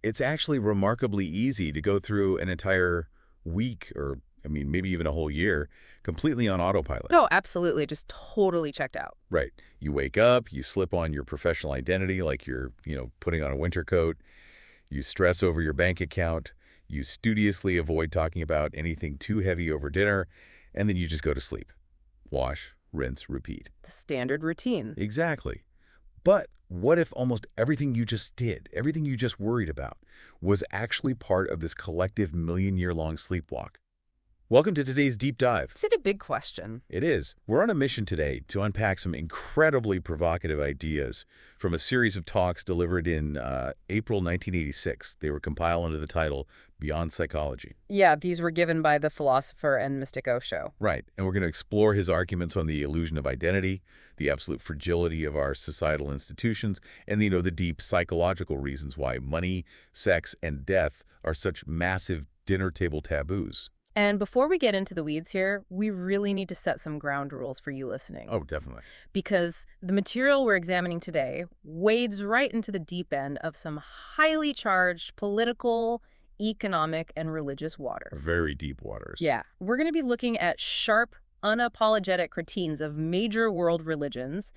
It's actually remarkably easy to go through an entire week or, I mean, maybe even a whole year completely on autopilot. Oh, absolutely. Just totally checked out. Right. You wake up, you slip on your professional identity like you're, putting on a winter coat. You stress over your bank account. You studiously avoid talking about anything too heavy over dinner, and then you just go to sleep. Wash, rinse, repeat. The standard routine. Exactly. But what if almost everything you just did, everything you just worried about, was actually part of this collective million-year-long sleepwalk? Welcome to today's deep dive. Is it a big question? It is. We're on a mission today to unpack some incredibly provocative ideas from a series of talks delivered in April 1986. They were compiled under the title Beyond Psychology. Yeah, these were given by the philosopher and mystic Osho. Right. And we're going to explore his arguments on the illusion of identity, the absolute fragility of our societal institutions, and, the deep psychological reasons why money, sex, and death are such massive dinner table taboos. And before we get into the weeds here, we really need to set some ground rules for you listening. Oh, definitely. Because the material we're examining today wades right into the deep end of some highly charged political, economic, and religious waters. Very deep waters. Yeah. We're going to be looking at sharp, unapologetic critiques of major world religions,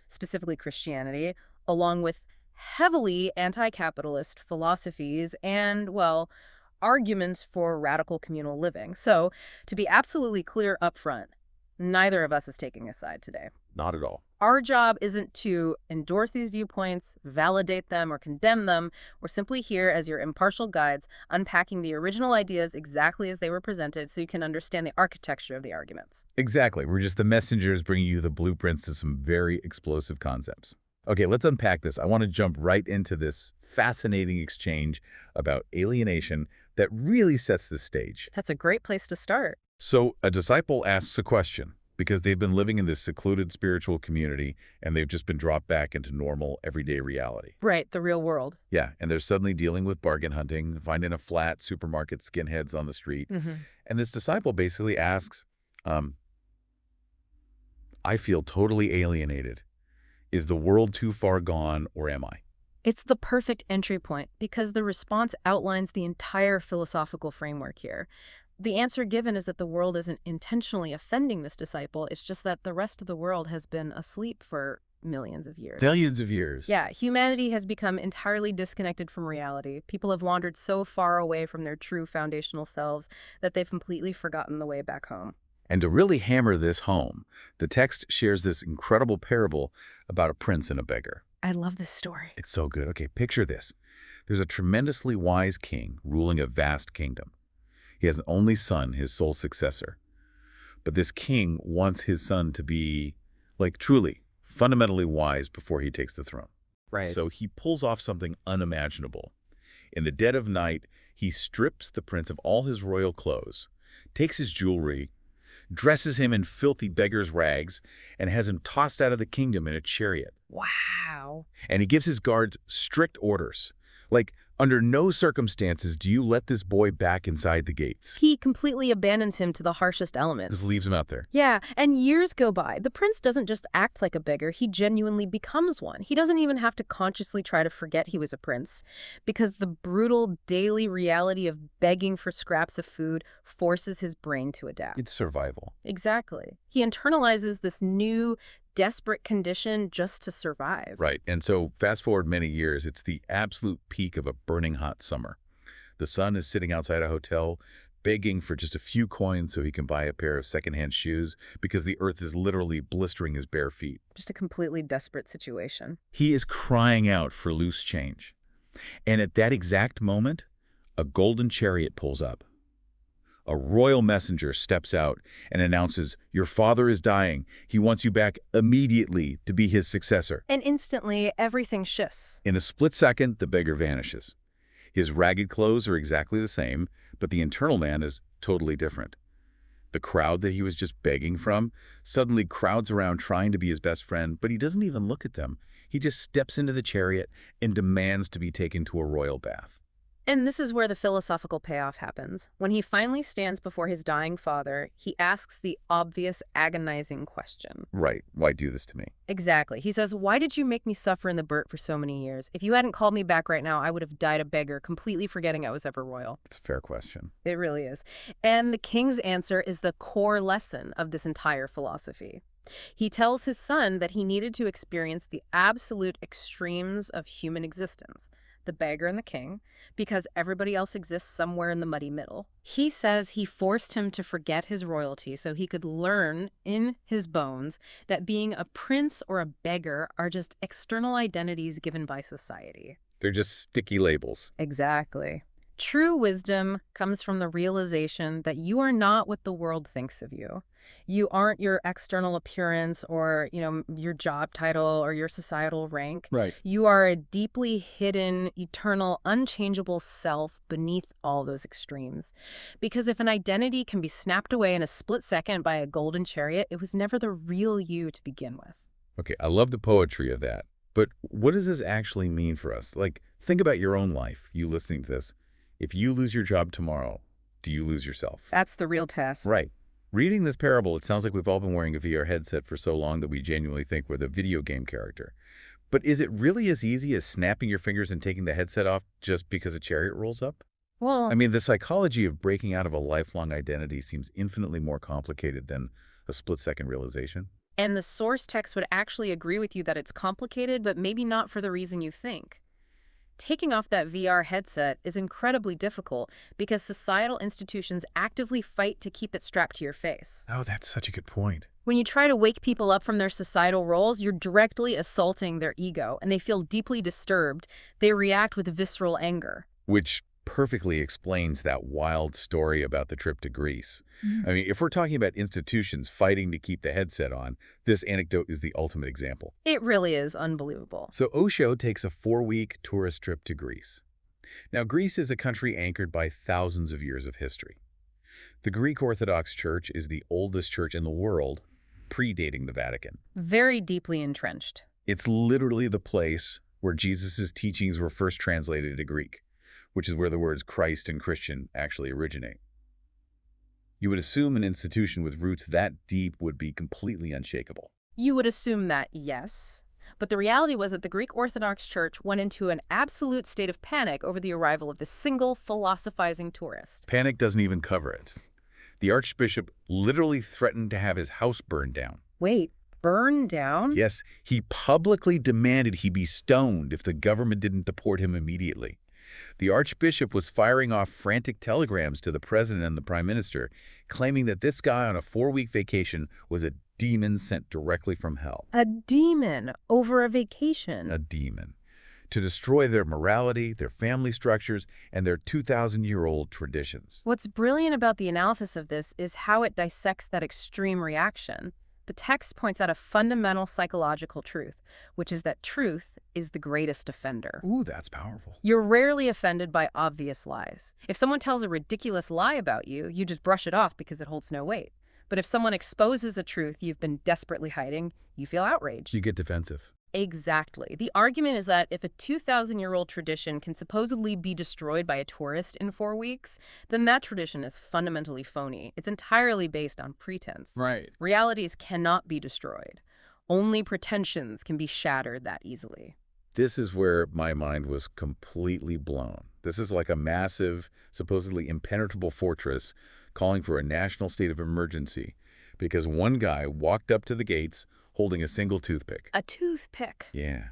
specifically Christianity, along with heavily anti-capitalist philosophies and, well, arguments for radical communal living. So, to be absolutely clear up front, neither of us is taking a side today. Not at all. Our job isn't to endorse these viewpoints, validate them, or condemn them. We're simply here as your impartial guides, unpacking the original ideas exactly as they were presented so you can understand the architecture of the arguments. Exactly. We're just the messengers bringing you the blueprints to some very explosive concepts. Okay, let's unpack this. I want to jump right into this fascinating exchange about alienation that really sets the stage. That's a great place to start. So a disciple asks a question because they've been living in this secluded spiritual community and they've just been dropped back into normal, everyday reality. Right, the real world. Yeah, and they're suddenly dealing with bargain hunting, finding a flat supermarket skinheads on the street. And this disciple basically asks, I feel totally alienated. Is the world too far gone, or am I? It's the perfect entry point because the response outlines the entire philosophical framework here. The answer given is that the world isn't intentionally offending this disciple. It's just that the rest of the world has been asleep for millions of years. Billions of years. Yeah, humanity has become entirely disconnected from reality. People have wandered so far away from their true foundational selves that they've completely forgotten the way back home. And to really hammer this home, the text shares this incredible parable about a prince and a beggar. I love this story. It's so good. Okay, picture this. There's a tremendously wise king ruling a vast kingdom. He has an only son, his sole successor. But this king wants his son to be, truly, fundamentally wise before he takes the throne. Right. So he pulls off something unimaginable. In the dead of night, he strips the prince of all his royal clothes, takes his jewelry, dresses him in filthy beggar's rags, and has him tossed out of the kingdom in a chariot. Wow. And he gives his guards strict orders. Under no circumstances do you let this boy back inside the gates. He completely abandons him to the harshest elements. Just leaves him out there. Yeah, and years go by. The prince doesn't just act like a beggar, he genuinely becomes one. He doesn't even have to consciously try to forget he was a prince, because the brutal daily reality of begging for scraps of food forces his brain to adapt. It's survival. Exactly. He internalizes this new, desperate condition just to survive. Right, and so fast forward many years, it's the absolute peak of a burning hot summer. The son is sitting outside a hotel, begging for just a few coins so he can buy a pair of secondhand shoes because the earth is literally blistering his bare feet. Just a completely desperate situation. He is crying out for loose change. And at that exact moment, a golden chariot pulls up. A royal messenger steps out and announces, "Your father is dying. He wants you back immediately to be his successor." And instantly, everything shifts. In a split second, the beggar vanishes. His ragged clothes are exactly the same, but the internal man is totally different. The crowd that he was just begging from suddenly crowds around trying to be his best friend, but he doesn't even look at them. He just steps into the chariot and demands to be taken to a royal bath. And this is where the philosophical payoff happens. When he finally stands before his dying father, he asks the obvious, agonizing question. Right. Why do this to me? Exactly. He says, "Why did you make me suffer in the dirt for so many years? If you hadn't called me back right now, I would have died a beggar, completely forgetting I was ever royal." It's a fair question. It really is. And the king's answer is the core lesson of this entire philosophy. He tells his son that he needed to experience the absolute extremes of human existence, the beggar and the king, because everybody else exists somewhere in the muddy middle. He says he forced him to forget his royalty so he could learn in his bones that being a prince or a beggar are just external identities given by society. They're just sticky labels. Exactly. True wisdom comes from the realization that you are not what the world thinks of you. You aren't your external appearance or, your job title or your societal rank. Right. You are a deeply hidden, eternal, unchangeable self beneath all those extremes. Because if an identity can be snapped away in a split second by a golden chariot, it was never the real you to begin with. Okay, I love the poetry of that. But what does this actually mean for us? Like, think about your own life, you listening to this. If you lose your job tomorrow, do you lose yourself? That's the real test. Right. Reading this parable, it sounds like we've all been wearing a VR headset for so long that we genuinely think we're the video game character. But is it really as easy as snapping your fingers and taking the headset off just because a chariot rolls up? Well, I mean, the psychology of breaking out of a lifelong identity seems infinitely more complicated than a split-second realization. and the source text would actually agree with you that it's complicated, but maybe not for the reason you think. Taking off that VR headset is incredibly difficult because societal institutions actively fight to keep it strapped to your face. Oh, that's such a good point. When you try to wake people up from their societal roles, you're directly assaulting their ego, and they feel deeply disturbed. They react with visceral anger. Which perfectly explains that wild story about the trip to Greece. I mean, if we're talking about institutions fighting to keep the headset on, this anecdote is the ultimate example. It really is unbelievable. So Osho takes a 4-week tourist trip to Greece. Now, Greece is a country anchored by thousands of years of history. The Greek Orthodox Church is the oldest church in the world, predating the Vatican. Very deeply entrenched. It's literally the place where Jesus' teachings were first translated to Greek, which is where the words Christ and Christian actually originate. You would assume an institution with roots that deep would be completely unshakable. You would assume that, yes. But the reality was that the Greek Orthodox Church went into an absolute state of panic over the arrival of this single philosophizing tourist. Panic doesn't even cover it. The archbishop literally threatened to have his house burned down. Wait, burned down? Yes, he publicly demanded he be stoned if the government didn't deport him immediately. The archbishop was firing off frantic telegrams to the president and the prime minister, claiming that this guy on a 4-week vacation was a demon sent directly from hell. A demon over a vacation. A demon. To destroy their morality, their family structures, and their 2,000-year-old traditions. What's brilliant about the analysis of this is how it dissects that extreme reaction. The text points out a fundamental psychological truth, which is that truth is the greatest offender. Ooh, that's powerful. You're rarely offended by obvious lies. If someone tells a ridiculous lie about you, you just brush it off because it holds no weight. But if someone exposes a truth you've been desperately hiding, you feel outraged. You get defensive. Exactly. The argument is that if a 2,000-year-old tradition can supposedly be destroyed by a tourist in 4 weeks, then that tradition is fundamentally phony. It's entirely based on pretense. Right. Realities cannot be destroyed. Only pretensions can be shattered that easily. This is where my mind was completely blown. This is like a massive, supposedly impenetrable fortress calling for a national state of emergency because one guy walked up to the gates holding a single toothpick. A toothpick. Yeah.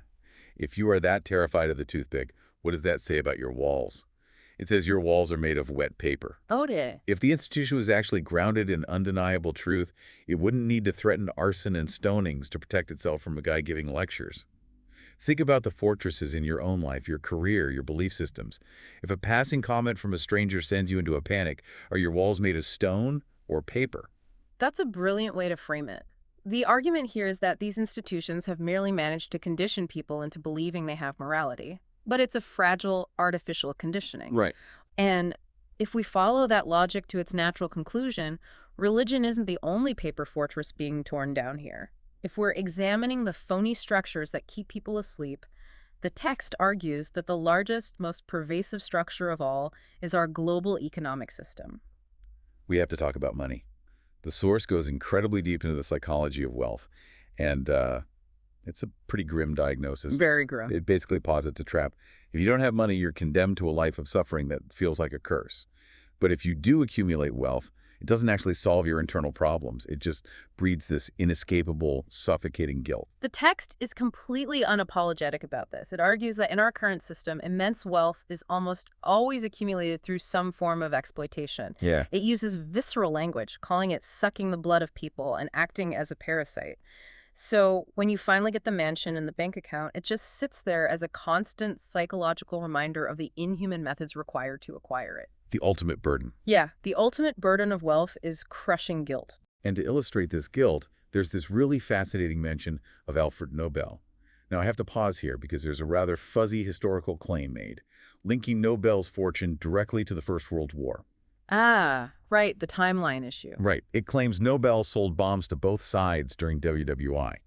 If you are that terrified of the toothpick, what does that say about your walls? It says your walls are made of wet paper. Oh, dear. If the institution was actually grounded in undeniable truth, it wouldn't need to threaten arson and stonings to protect itself from a guy giving lectures. Think about the fortresses in your own life, your career, your belief systems. If a passing comment from a stranger sends you into a panic, are your walls made of stone or paper? That's a brilliant way to frame it. The argument here is that these institutions have merely managed to condition people into believing they have morality. But it's a fragile, artificial conditioning. Right. And if we follow that logic to its natural conclusion, religion isn't the only paper fortress being torn down here. If we're examining the phony structures that keep people asleep, The text argues that the largest, most pervasive structure of all is our global economic system. We have to talk about money. The source goes incredibly deep into the psychology of wealth, and it's a pretty grim diagnosis. Very grim. It basically posits a trap. If you don't have money, you're condemned to a life of suffering that feels like a curse. But if you do accumulate wealth, it doesn't actually solve your internal problems. It just breeds this inescapable, suffocating guilt. The text is completely unapologetic about this. It argues that in our current system, immense wealth is almost always accumulated through some form of exploitation. Yeah. It uses visceral language, calling it sucking the blood of people and acting as a parasite. So when you finally get the mansion and the bank account, it just sits there as a constant psychological reminder of the inhuman methods required to acquire it. The ultimate burden. Yeah, the ultimate burden of wealth is crushing guilt. And to illustrate this guilt, there's this really fascinating mention of Alfred Nobel. Now, I have to pause here because there's a rather fuzzy historical claim made, linking Nobel's fortune directly to the First World War. Ah, right, the timeline issue. Right. It claims Nobel sold bombs to both sides during WWI.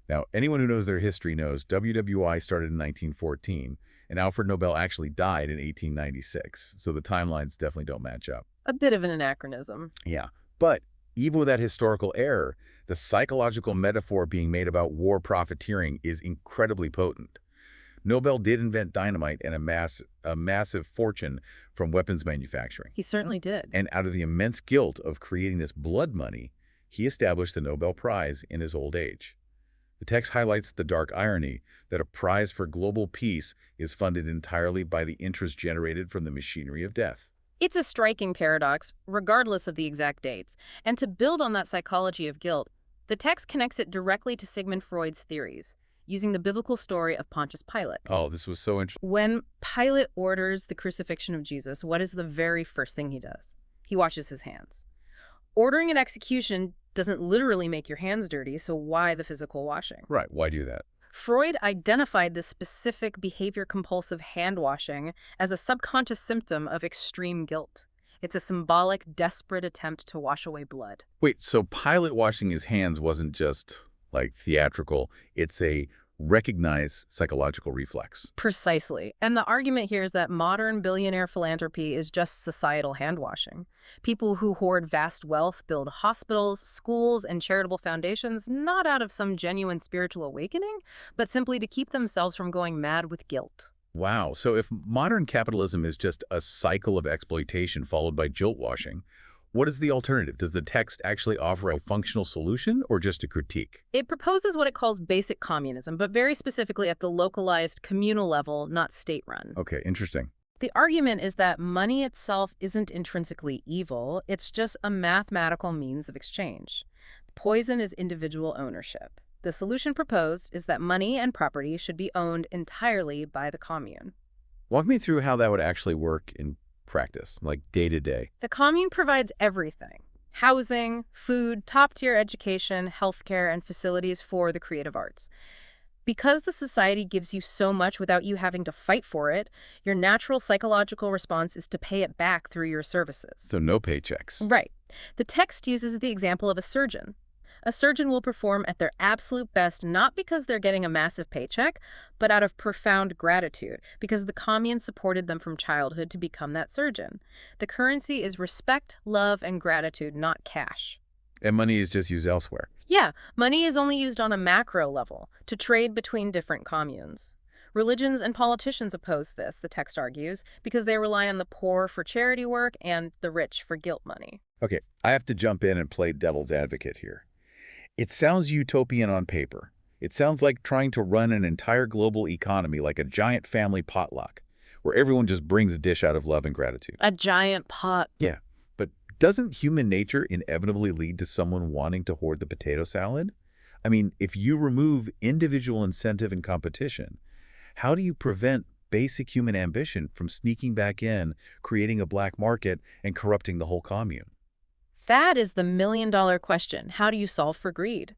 Now, anyone who knows their history knows WWI started in 1914, and Alfred Nobel actually died in 1896, so the timelines definitely don't match up. A bit of an anachronism. Yeah, but even with that historical error, the psychological metaphor being made about war profiteering is incredibly potent. Nobel did invent dynamite and a massive fortune from weapons manufacturing. He certainly did. And out of the immense guilt of creating this blood money, he established the Nobel Prize in his old age. The text highlights the dark irony that a prize for global peace is funded entirely by the interest generated from the machinery of death. It's a striking paradox, regardless of the exact dates. And to build on that psychology of guilt, the text connects it directly to Sigmund Freud's theories, using the biblical story of Pontius Pilate. Oh, this was so interesting. When Pilate orders the crucifixion of Jesus, what is the very first thing he does? He washes his hands. Ordering an execution doesn't literally make your hands dirty, so why the physical washing? Right, why do that? Freud identified this specific behavior-compulsive hand-washing as a subconscious symptom of extreme guilt. It's a symbolic, desperate attempt to wash away blood. Wait, so Pilate washing his hands wasn't just, like, theatrical. It's a recognized psychological reflex. Precisely. And the argument here is that modern billionaire philanthropy is just societal hand-washing. People who hoard vast wealth build hospitals, schools, and charitable foundations not out of some genuine spiritual awakening, but simply to keep themselves from going mad with guilt. Wow, so if modern capitalism is just a cycle of exploitation followed by guilt washing, what is the alternative? Does the text actually offer a functional solution or just a critique? It proposes what it calls basic communism, but very specifically at the localized communal level, not state-run. Okay, interesting. The argument is that money itself isn't intrinsically evil, it's just a mathematical means of exchange. Poison is individual ownership. The solution proposed is that money and property should be owned entirely by the commune. Walk me through how that would actually work in practice, like day to day. The commune provides everything: housing, food, top-tier education, healthcare, and facilities for the creative arts. Because the society gives you so much without you having to fight for it, your natural psychological response is to pay it back through your services. So no paychecks. Right. The text uses the example of a surgeon. A surgeon will perform at their absolute best not because they're getting a massive paycheck, but out of profound gratitude, because the commune supported them from childhood to become that surgeon. The currency is respect, love, and gratitude, not cash. And money is just used elsewhere. Yeah, money is only used on a macro level, to trade between different communes. Religions and politicians oppose this, the text argues, because they rely on the poor for charity work and the rich for guilt money. Okay, I have to jump in and play devil's advocate here. It sounds utopian on paper. It sounds like trying to run an entire global economy like a giant family potluck, where everyone just brings a dish out of love and gratitude. A giant pot. Yeah, but doesn't human nature inevitably lead to someone wanting to hoard the potato salad? I mean, if you remove individual incentive and competition, how do you prevent basic human ambition from sneaking back in, creating a black market, and corrupting the whole commune? That is the million-dollar question. How do you solve for greed?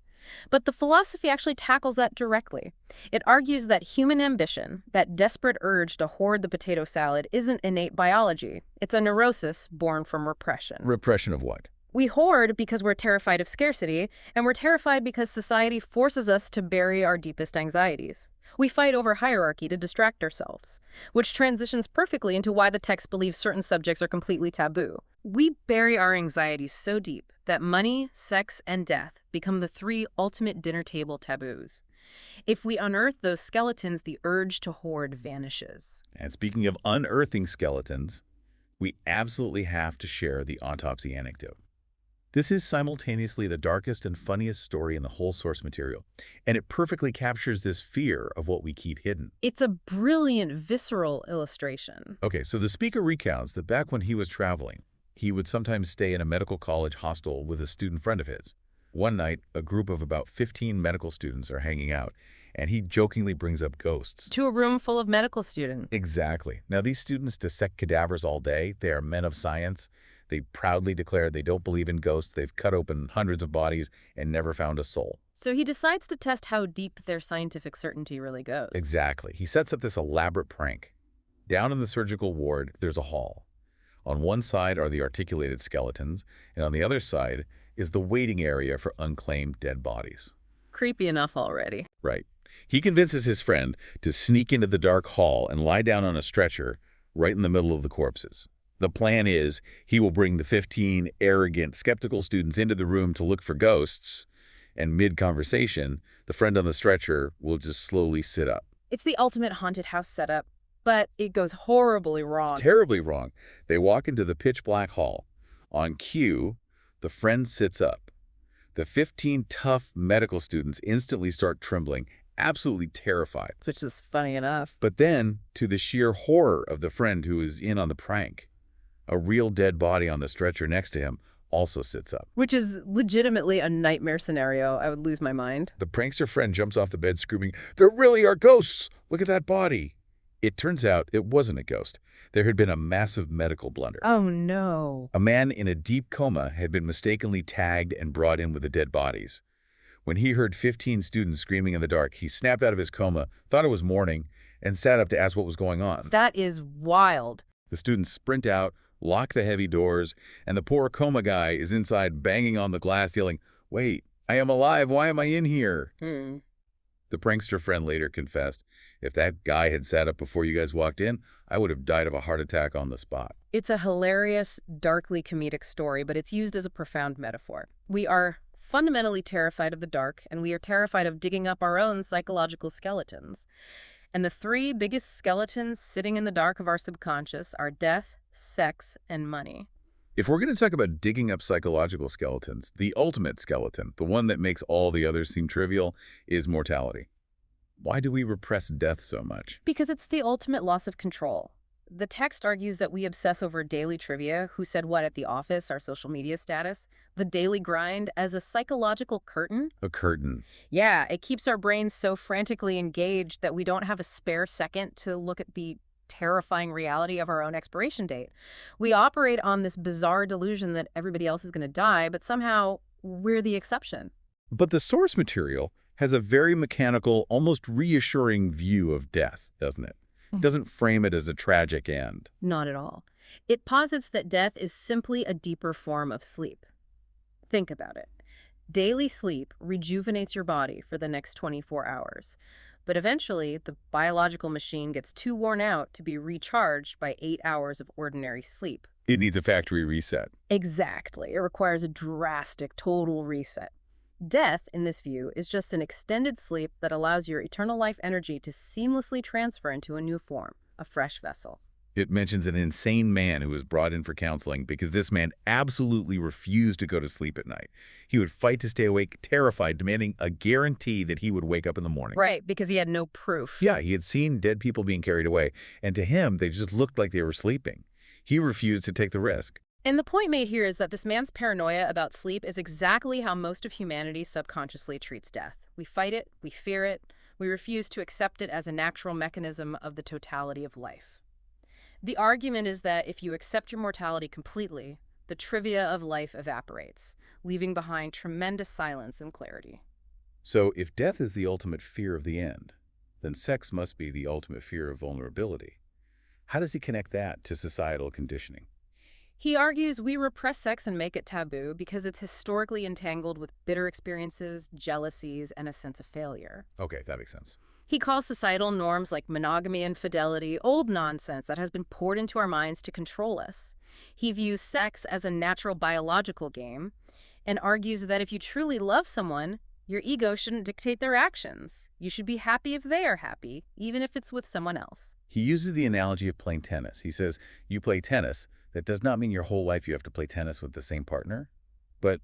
But the philosophy actually tackles that directly. It argues that human ambition, that desperate urge to hoard the potato salad, isn't innate biology. It's a neurosis born from repression. Repression of what? We hoard because we're terrified of scarcity, and we're terrified because society forces us to bury our deepest anxieties. We fight over hierarchy to distract ourselves, which transitions perfectly into why the text believes certain subjects are completely taboo. We bury our anxieties so deep that money, sex, and death become the three ultimate dinner table taboos. If we unearth those skeletons, the urge to hoard vanishes. And speaking of unearthing skeletons, we absolutely have to share the autopsy anecdote. This is simultaneously the darkest and funniest story in the whole source material, and it perfectly captures this fear of what we keep hidden. It's a brilliant, visceral illustration. Okay, so the speaker recounts that back when he was traveling, he would sometimes stay in a medical college hostel with a student friend of his. One night, a group of about 15 medical students are hanging out, and he jokingly brings up ghosts. To a room full of medical students. Exactly. Now, these students dissect cadavers all day. They are men of science. They proudly declare they don't believe in ghosts. They've cut open hundreds of bodies and never found a soul. So he decides to test how deep their scientific certainty really goes. Exactly. He sets up this elaborate prank. Down in the surgical ward, there's a hall. On one side are the articulated skeletons, and on the other side is the waiting area for unclaimed dead bodies. Creepy enough already. Right. He convinces his friend to sneak into the dark hall and lie down on a stretcher right in the middle of the corpses. The plan is he will bring the 15 arrogant, skeptical students into the room to look for ghosts, and mid-conversation, the friend on the stretcher will just slowly sit up. It's the ultimate haunted house setup, but it goes horribly wrong. Terribly wrong. They walk into the pitch-black hall. On cue, the friend sits up. The 15 tough medical students instantly start trembling, absolutely terrified. Which is funny enough. But then, to the sheer horror of the friend who is in on the prank, a real dead body on the stretcher next to him also sits up. Which is legitimately a nightmare scenario. I would lose my mind. The prankster friend jumps off the bed screaming, "There really are ghosts! Look at that body!" It turns out it wasn't a ghost. There had been a massive medical blunder. Oh no. A man in a deep coma had been mistakenly tagged and brought in with the dead bodies. When he heard 15 students screaming in the dark, he snapped out of his coma, thought it was morning, and sat up to ask what was going on. That is wild. The students sprint out, lock the heavy doors, and the poor coma guy is inside banging on the glass yelling, "Wait, I am alive, why am I in here?" The prankster friend later confessed, "If that guy had sat up before you guys walked in, I would have died of a heart attack on the spot." It's a hilarious, darkly comedic story, but it's used as a profound metaphor. We are fundamentally terrified of the dark, and we are terrified of digging up our own psychological skeletons. And the three biggest skeletons sitting in the dark of our subconscious are death, sex, and money. If we're going to talk about digging up psychological skeletons, the ultimate skeleton, the one that makes all the others seem trivial, is mortality. Why do we repress death so much? Because it's the ultimate loss of control. The text argues that we obsess over daily trivia, who said what at the office, our social media status, the daily grind, as a psychological curtain. A curtain. Yeah, it keeps our brains so frantically engaged that we don't have a spare second to look at the terrifying reality of our own expiration date. We operate on this bizarre delusion that everybody else is going to die, but somehow we're the exception. But the source material has a very mechanical, almost reassuring view of death, doesn't it? It doesn't frame it as a tragic end. Not at all. It posits that death is simply a deeper form of sleep. Think about it. Daily sleep rejuvenates your body for the next 24 hours. But eventually, the biological machine gets too worn out to be recharged by 8 hours of ordinary sleep. It needs a factory reset. Exactly. It requires a drastic, total reset. Death, in this view, is just an extended sleep that allows your eternal life energy to seamlessly transfer into a new form, a fresh vessel. It mentions an insane man who was brought in for counseling because this man absolutely refused to go to sleep at night. He would fight to stay awake, terrified, demanding a guarantee that he would wake up in the morning. Right, because he had no proof. Yeah, he had seen dead people being carried away, and to him, they just looked like they were sleeping. He refused to take the risk. And the point made here is that this man's paranoia about sleep is exactly how most of humanity subconsciously treats death. We fight it, we fear it, we refuse to accept it as a natural mechanism of the totality of life. The argument is that if you accept your mortality completely, the trivia of life evaporates, leaving behind tremendous silence and clarity. So if death is the ultimate fear of the end, then sex must be the ultimate fear of vulnerability. How does he connect that to societal conditioning? He argues we repress sex and make it taboo because it's historically entangled with bitter experiences, jealousies, and a sense of failure. Okay, that makes sense. He calls societal norms like monogamy and fidelity old nonsense that has been poured into our minds to control us. He views sex as a natural biological game and argues that if you truly love someone, your ego shouldn't dictate their actions. You should be happy if they are happy, even if it's with someone else. He uses the analogy of playing tennis. He says, you play tennis. That does not mean your whole life you have to play tennis with the same partner. But,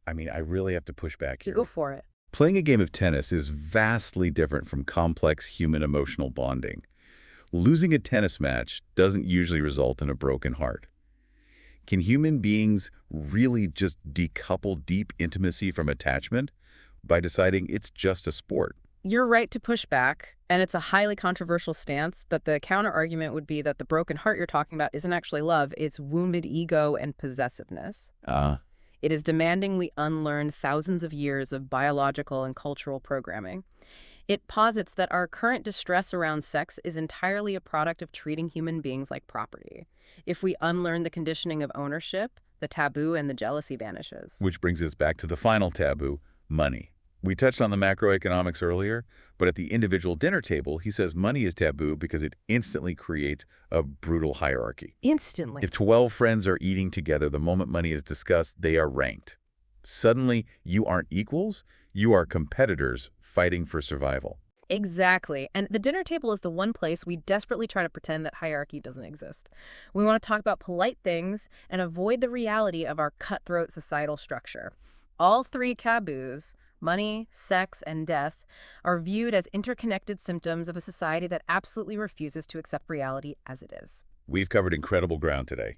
I mean, I really have to push back You here. go for it. Playing a game of tennis is vastly different from complex human emotional bonding. Losing a tennis match doesn't usually result in a broken heart. Can human beings really just decouple deep intimacy from attachment by deciding it's just a sport? You're right to push back, and it's a highly controversial stance, but the counter-argument would be that the broken heart you're talking about isn't actually love, it's wounded ego and possessiveness. It is demanding we unlearn thousands of years of biological and cultural programming. It posits that our current distress around sex is entirely a product of treating human beings like property. If we unlearn the conditioning of ownership, the taboo and the jealousy vanishes. Which brings us back to the final taboo, money. We touched on the macroeconomics earlier, but at the individual dinner table, he says money is taboo because it instantly creates a brutal hierarchy. Instantly. If 12 friends are eating together, the moment money is discussed, they are ranked. Suddenly, you aren't equals, you are competitors fighting for survival. Exactly. And the dinner table is the one place we desperately try to pretend that hierarchy doesn't exist. We want to talk about polite things and avoid the reality of our cutthroat societal structure. All three taboos, money, sex, and death, are viewed as interconnected symptoms of a society that absolutely refuses to accept reality as it is. We've covered incredible ground today.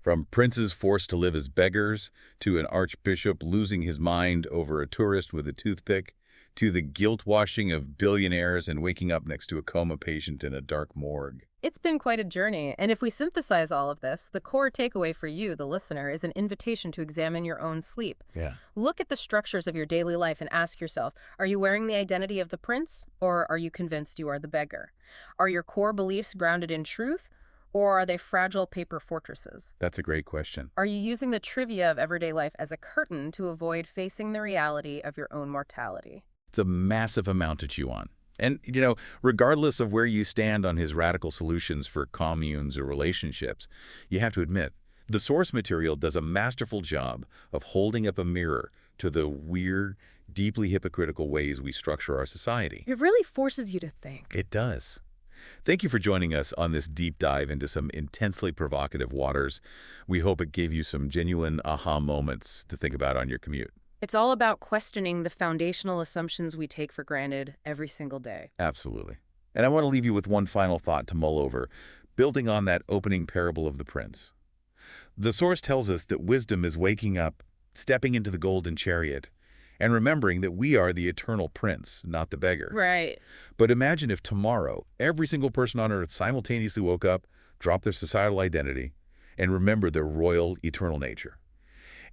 From princes forced to live as beggars, to an archbishop losing his mind over a tourist with a toothpick, to the guilt-washing of billionaires and waking up next to a coma patient in a dark morgue. It's been quite a journey, and if we synthesize all of this, the core takeaway for you, the listener, is an invitation to examine your own sleep. Yeah. Look at the structures of your daily life and ask yourself, are you wearing the identity of the prince, or are you convinced you are the beggar? Are your core beliefs grounded in truth, or are they fragile paper fortresses? That's a great question. Are you using the trivia of everyday life as a curtain to avoid facing the reality of your own mortality? It's a massive amount to chew on. And, regardless of where you stand on his radical solutions for communes or relationships, you have to admit, the source material does a masterful job of holding up a mirror to the weird, deeply hypocritical ways we structure our society. It really forces you to think. It does. Thank you for joining us on this deep dive into some intensely provocative waters. We hope it gave you some genuine aha moments to think about on your commute. It's all about questioning the foundational assumptions we take for granted every single day. Absolutely. And I want to leave you with one final thought to mull over, building on that opening parable of the prince. The source tells us that wisdom is waking up, stepping into the golden chariot, and remembering that we are the eternal prince, not the beggar. Right. But imagine if tomorrow, every single person on earth simultaneously woke up, dropped their societal identity, and remembered their royal, eternal nature.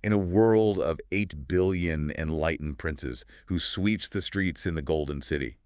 In a world of 8 billion enlightened princes who sweeps the streets in the Golden City,